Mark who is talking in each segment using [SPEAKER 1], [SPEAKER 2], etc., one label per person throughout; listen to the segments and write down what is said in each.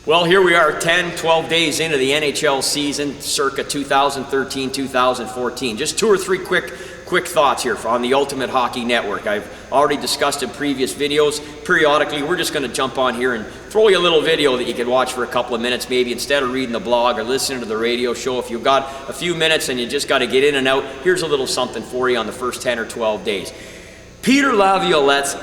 [SPEAKER 1] Well, here we are 10, 12 days into the NHL season, circa 2013-2014. Just 2 or 3 quick thoughts here on the Ultimate Hockey Network. I've already discussed in previous videos. Periodically, we're just going to jump on here and throw you a little video that you can watch for a couple of minutes, maybe instead of reading the blog or listening to the radio show. If you've got a few minutes and you just got to get in and out, here's a little something for you on the first 10 or 12 days. Peter Laviolette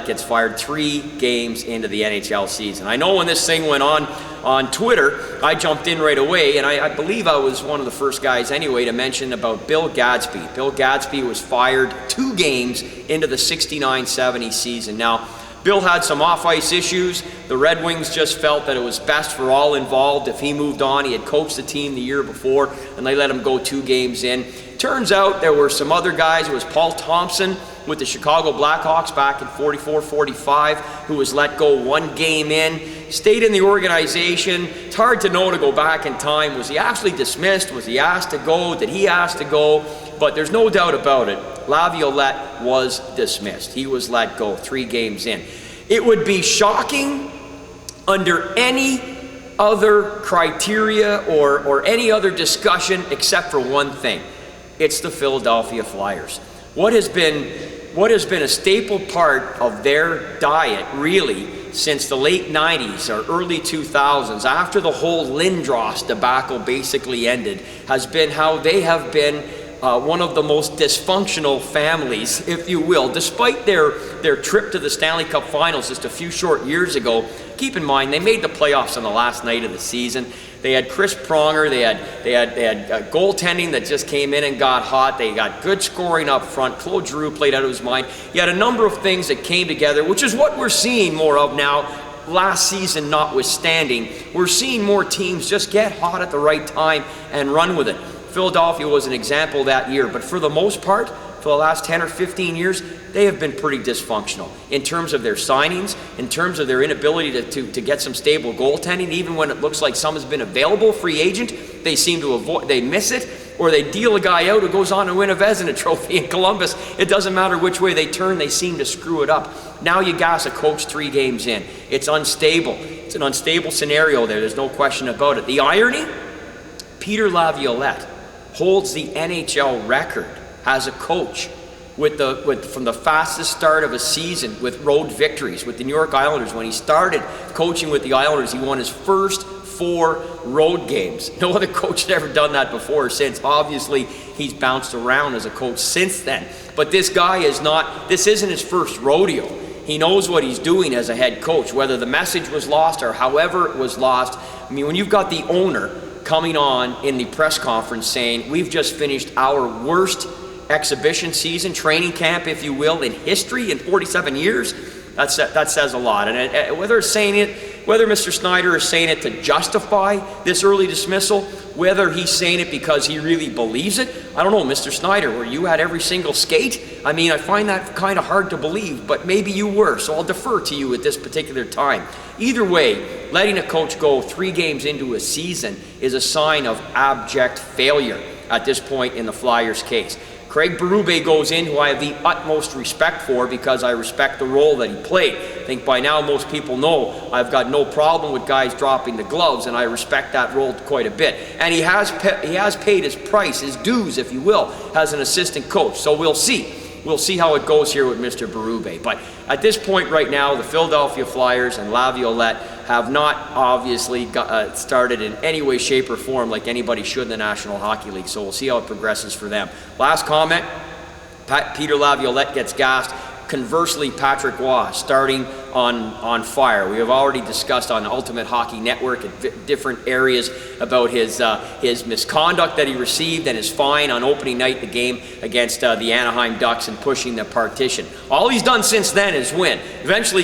[SPEAKER 1] gets fired 3 games into the NHL season. I know when this thing went on Twitter, I jumped in right away, and I believe I was one of the first guys anyway to mention about Bill Gadsby. Bill Gadsby was fired 2 games into the 69-70 season. Now, Bill had some off-ice issues. The Red Wings just felt that it was best for all involved if he moved on. He had coached the team the year before, and they let him go 2 games in. Turns out there were some other guys. It was Paul Thompson with the Chicago Blackhawks back in 44-45 who was let go 1 game in, stayed in the organization. It's hard to know to go back in time. Was he actually dismissed? Was he asked to go? Did he ask to go? But there's no doubt about it. Laviolette was dismissed. He was let go 3 games in. It would be shocking under any other criteria or any other discussion except for one thing. It's the Philadelphia Flyers. What has been a staple part of their diet, really, since the late 90s or early 2000s, after the whole Lindros debacle basically ended, has been how they have been one of the most dysfunctional families, if you will. Despite their trip to the Stanley Cup Finals just a few short years ago, keep in mind, they made the playoffs on the last night of the season. They had Chris Pronger, they had goaltending that just came in and got hot. They got good scoring up front. Claude Giroux played out of his mind. You had a number of things that came together, which is what we're seeing more of now, last season notwithstanding. We're seeing more teams just get hot at the right time and run with it. Philadelphia was an example that year, but for the most part, for the last 10 or 15 years, they have been pretty dysfunctional in terms of their signings, in terms of their inability to get some stable goaltending. Even when it looks like some has been available, free agent, they seem to avoid, they miss it, or they deal a guy out who goes on to win a Vezina trophy in Columbus. It doesn't matter which way they turn, they seem to screw it up. Now you gas a coach 3 games in. It's unstable. It's an unstable scenario there. There's no question about it. The irony, Peter Laviolette holds the NHL record as a coach from the fastest start of a season with road victories with the New York Islanders. When he started coaching with the Islanders, he won his first 4 road games. No other coach had ever done that before or since. Obviously, he's bounced around as a coach since then. But this guy this isn't his first rodeo. He knows what he's doing as a head coach, whether the message was lost or however it was lost. I mean, when you've got the owner coming on in the press conference saying, we've just finished our worst exhibition season, training camp, if you will, in history in 47 years, that says a lot. And whether Mr. Snyder is saying it to justify this early dismissal, whether he's saying it because he really believes it, I don't know. Mr. Snyder, were you at every single skate? I mean, I find that kind of hard to believe, but maybe you were, so I'll defer to you at this particular time. Either way, letting a coach go 3 games into a season is a sign of abject failure at this point in the Flyers' case. Craig Berube goes in, who I have the utmost respect for because I respect the role that he played. I think by now most people know I've got no problem with guys dropping the gloves, and I respect that role quite a bit. And he has paid his price, his dues, if you will, as an assistant coach. So we'll see. We'll see how it goes here with Mr. Berube. But at this point right now, the Philadelphia Flyers and Laviolette have not obviously started in any way, shape, or form like anybody should in the National Hockey League. So we'll see how it progresses for them. Last comment, Peter Laviolette gets gassed. Conversely, Patrick Roy starting on fire. We have already discussed on Ultimate Hockey Network in different areas about his misconduct that he received and his fine on opening night the game against the Anaheim Ducks and pushing the partition. All he's done since then is win. Eventually,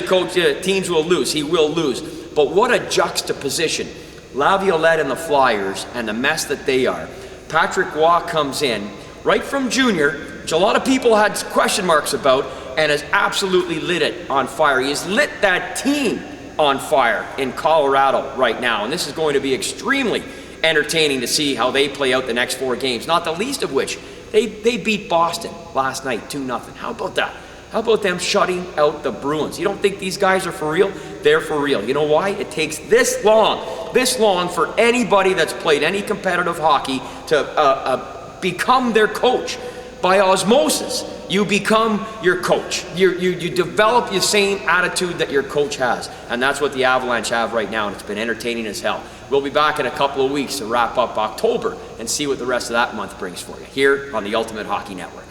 [SPEAKER 1] teams will lose. He will lose. But what a juxtaposition. Laviolette and the Flyers and the mess that they are. Patrick Roy comes in right from junior, which a lot of people had question marks about, and has absolutely lit it on fire. He has lit that team on fire in Colorado right now, and this is going to be extremely entertaining to see how they play out the next 4 games, not the least of which they beat Boston last night 2-0. How about that? How about them shutting out the Bruins? You don't think these guys are for real? They're for real. You know why? It takes this long for anybody that's played any competitive hockey to become their coach. By osmosis, you become your coach. You develop the same attitude that your coach has. And that's what the Avalanche have right now, and it's been entertaining as hell. We'll be back in a couple of weeks to wrap up October and see what the rest of that month brings for you here on the Ultimate Hockey Network.